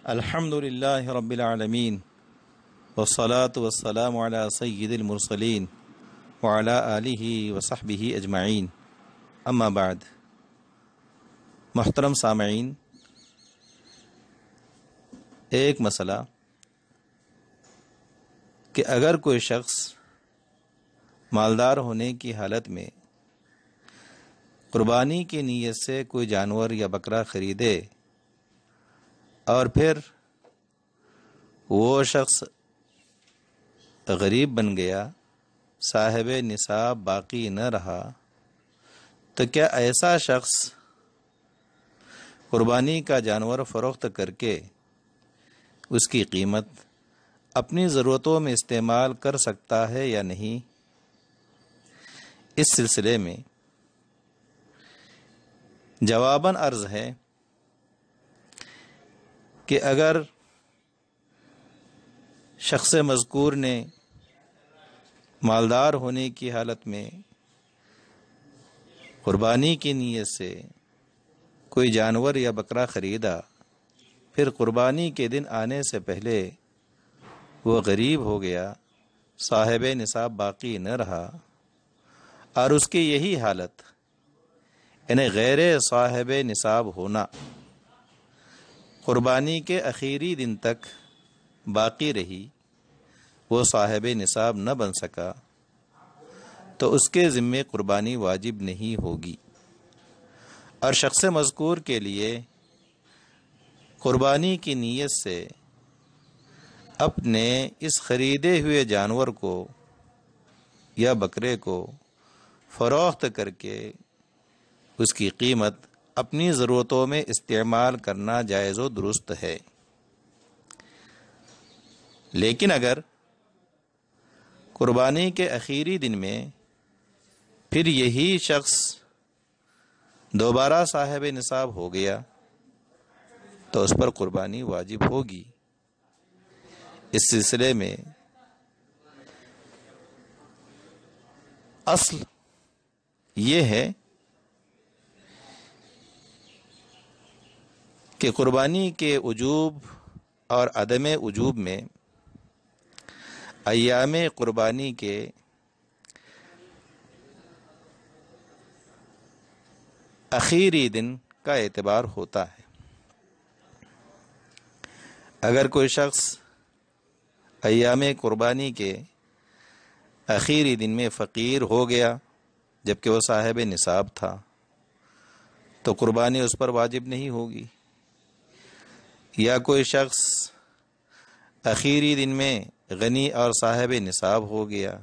الحمد للہ رب العالمین والصلاة والسلام علی سید المرسلین وعلی آلہ وصحبہ اجمعین، اما بعد۔ محترم سامعین، ایک مسئلہ کہ اگر کوئی شخص مالدار ہونے کی حالت میں قربانی کی نیت سے کوئی جانور یا بکرا خریدے اور پھر وہ شخص غریب بن گیا، صاحب نصاب باقی نہ رہا، تو کیا ایسا شخص قربانی کا جانور فروخت کر کے اس کی قیمت اپنی ضرورتوں میں استعمال کر سکتا ہے یا نہیں؟ اس سلسلے میں جواباً عرض ہے کہ اگر شخص مذکور نے مالدار ہونے کی حالت میں قربانی کی نیت سے کوئی جانور یا بکرا خریدا، پھر قربانی کے دن آنے سے پہلے وہ غریب ہو گیا، صاحب نصاب باقی نہ رہا، اور اس کی یہی حالت یعنی غیر صاحب نصاب ہونا قربانی کے آخری دن تک باقی رہی، وہ صاحب نصاب نہ بن سکا، تو اس کے ذمے قربانی واجب نہیں ہوگی، اور شخص مذکور کے لیے قربانی کی نیت سے اپنے اس خریدے ہوئے جانور کو یا بکرے کو فروخت کر کے اس کی قیمت اپنی ضرورتوں میں استعمال کرنا جائز و درست ہے۔ لیکن اگر قربانی کے آخری دن میں پھر یہی شخص دوبارہ صاحب نصاب ہو گیا تو اس پر قربانی واجب ہوگی۔ اس سلسلے میں اصل یہ ہے کہ قربانی کے وجوب اور عدم وجوب میں ایام قربانی کے آخری دن کا اعتبار ہوتا ہے۔ اگر کوئی شخص ایام قربانی کے آخری دن میں فقیر ہو گیا جبکہ وہ صاحب نصاب تھا تو قربانی اس پر واجب نہیں ہوگی، یا کوئی شخص آخری دن میں غنی اور صاحب نصاب ہو گیا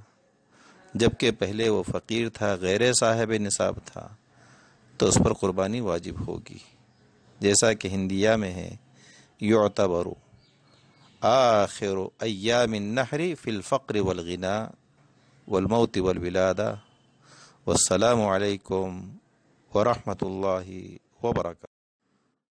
جبکہ پہلے وہ فقیر تھا، غیر صاحب نصاب تھا، تو اس پر قربانی واجب ہوگی، جیسا کہ ہندیہ میں ہے یعتبر آخر ایام النحر فی الفقر والغنا والموت والولادہ۔ والسلام علیکم ورحمۃ اللہ وبرکاتہ۔